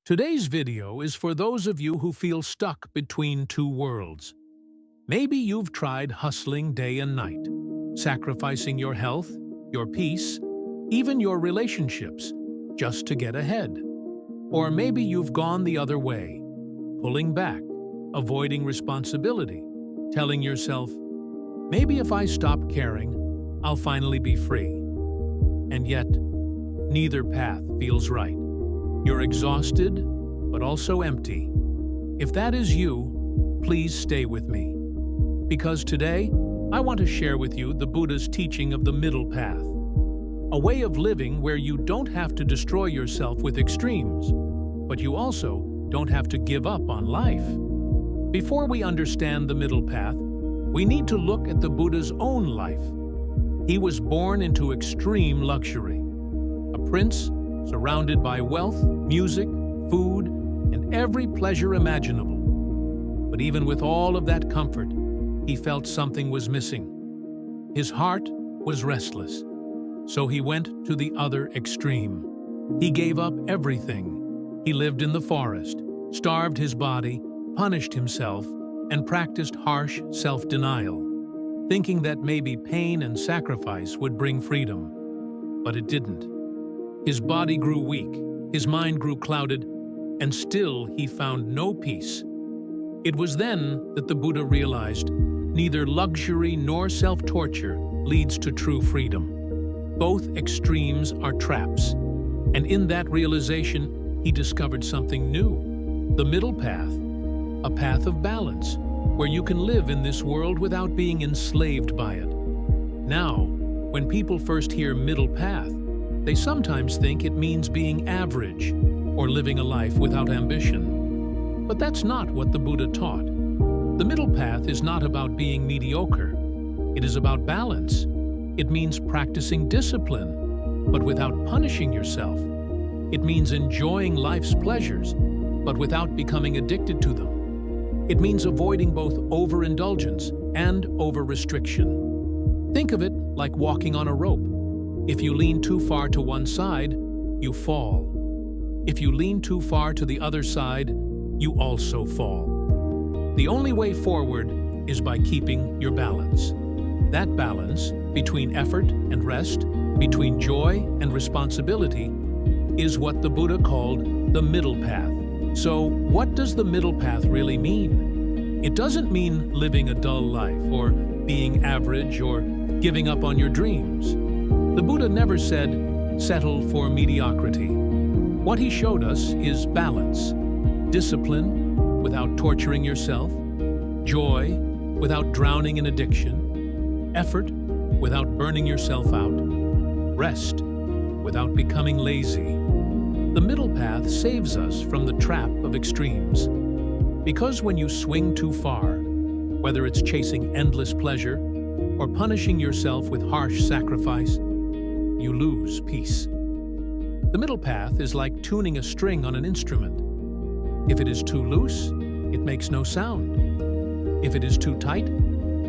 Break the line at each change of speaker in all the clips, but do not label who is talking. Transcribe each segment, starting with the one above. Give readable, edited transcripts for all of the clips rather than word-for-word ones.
Today's video is for those of you who feel stuck between two worlds. Maybe you've tried hustling day and night, sacrificing your health, your peace, even your relationships, just to get ahead. Or maybe you've gone the other way, pulling back, avoiding responsibility, telling yourself, maybe if I stop caring, I'll finally be free. And yet, neither path feels right. You're exhausted, but also empty. If that is you, please stay with me. Because today, I want to share with you the Buddha's teaching of the middle path. A way of living where you don't have to destroy yourself with extremes, but you also don't have to give up on life. Before we understand the middle path, we need to look at the Buddha's own life. He was born into extreme luxury. A prince surrounded by wealth, music, food, and every pleasure imaginable. But even with all of that comfort, he felt something was missing. His heart was restless, so he went to the other extreme. He gave up everything. He lived in the forest, starved his body, punished himself, and practiced harsh self-denial, thinking that maybe pain and sacrifice would bring freedom. But it didn't. His body grew weak, his mind grew clouded, and still he found no peace. It was then that the Buddha realized neither luxury nor self-torture leads to true freedom. Both extremes are traps, and in that realization, he discovered something new, the middle path, a path of balance, where you can live in this world without being enslaved by it. Now, when people first hear middle path, they sometimes think it means being average or living a life without ambition. But that's not what the Buddha taught. The middle path is not about being mediocre. It is about balance. It means practicing discipline, but without punishing yourself. It means enjoying life's pleasures, but without becoming addicted to them. It means avoiding both overindulgence and over-restriction. Think of it like walking on a rope. If you lean too far to one side, you fall. If you lean too far to the other side, you also fall. The only way forward is by keeping your balance. That balance between effort and rest, between joy and responsibility, is what the Buddha called the middle path. So, what does the middle path really mean? It doesn't mean living a dull life, or being average, or giving up on your dreams. The Buddha never said, settle for mediocrity. What he showed us is balance, discipline without torturing yourself, joy without drowning in addiction, effort without burning yourself out, rest without becoming lazy. The middle path saves us from the trap of extremes. Because when you swing too far, whether it's chasing endless pleasure or punishing yourself with harsh sacrifice, you lose peace. The middle path is like tuning a string on an instrument. If it is too loose, it makes no sound. If it is too tight,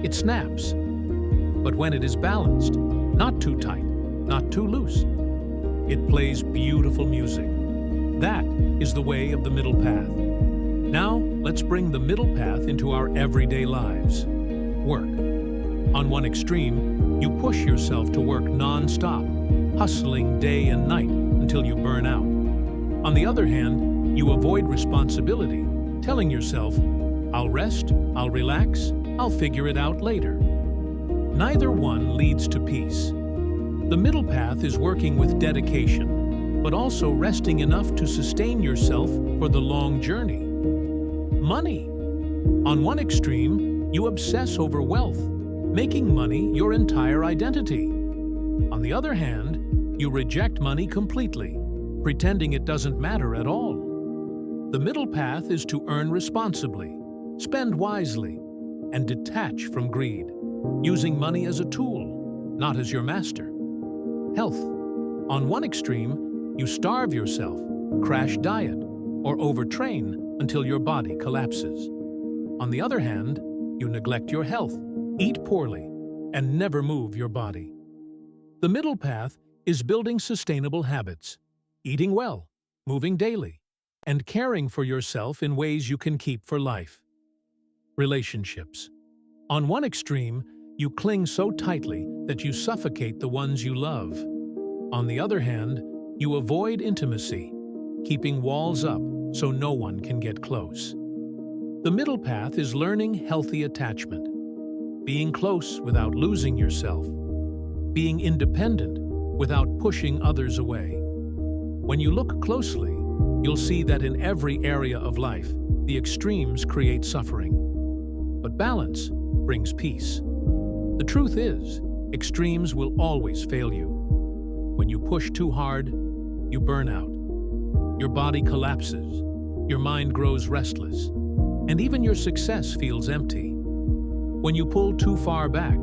it snaps. But when it is balanced, not too tight, not too loose, it plays beautiful music. That is the way of the middle path. Now, let's bring the middle path into our everyday lives. Work. On one extreme, you push yourself to work non-stop, hustling day and night until you burn out. On the other hand, you avoid responsibility, telling yourself, I'll rest, I'll relax, I'll figure it out later. Neither one leads to peace. The middle path is working with dedication, but also resting enough to sustain yourself for the long journey. Money. On one extreme, you obsess over wealth, making money your entire identity. On the other hand, you reject money completely, pretending it doesn't matter at all. The middle path is to earn responsibly, spend wisely, and detach from greed, using money as a tool, not as your master. Health. On one extreme, you starve yourself, crash diet, or overtrain until your body collapses. On the other hand, you neglect your health, eat poorly, and never move your body. The middle path is building sustainable habits, eating well, moving daily, and caring for yourself in ways you can keep for life. Relationships. On one extreme, you cling so tightly that you suffocate the ones you love. On the other hand, you avoid intimacy, keeping walls up so no one can get close. The middle path is learning healthy attachment, being close without losing yourself, being independent without pushing others away. When you look closely, you'll see that in every area of life, the extremes create suffering. But balance brings peace. The truth is, extremes will always fail you. When you push too hard, you burn out. Your body collapses, your mind grows restless, and even your success feels empty. When you pull too far back,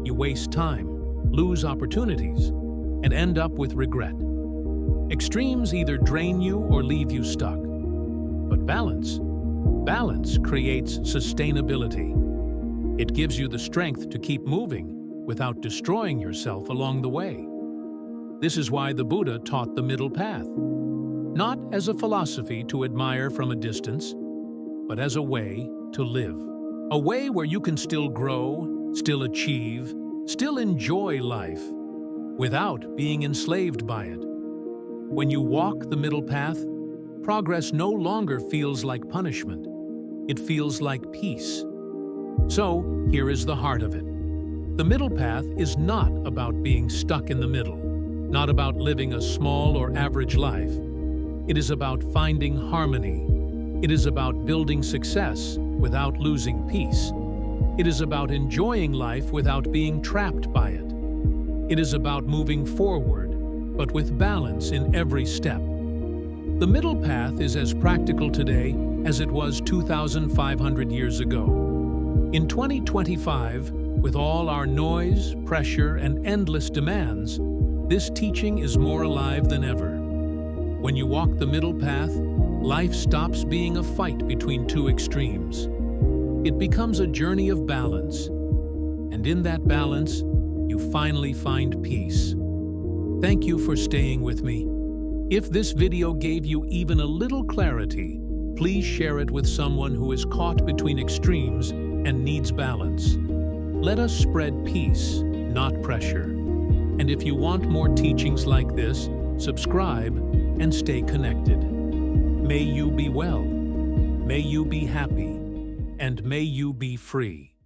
you waste time, lose opportunities, and end up with regret. Extremes either drain you or leave you stuck. But balance creates sustainability. It gives you the strength to keep moving without destroying yourself along the way. This is why the Buddha taught the middle path, not as a philosophy to admire from a distance, but as a way to live. A way where you can still grow, still achieve, still enjoy life, without being enslaved by it. When you walk the middle path, progress no longer feels like punishment. It feels like peace. So, here is the heart of it. The middle path is not about being stuck in the middle, not about living a small or average life. It is about finding harmony. It is about building success without losing peace. It is about enjoying life without being trapped by it. It is about moving forward, but with balance in every step. The middle path is as practical today as it was 2,500 years ago. In 2025, with all our noise, pressure, and endless demands, this teaching is more alive than ever. When you walk the middle path, life stops being a fight between two extremes. It becomes a journey of balance, and in that balance, you finally find peace. Thank you for staying with me. If this video gave you even a little clarity, please share it with someone who is caught between extremes and needs balance. Let us spread peace, not pressure. And if you want more teachings like this, subscribe and stay connected. May you be well, may you be happy, and may you be free.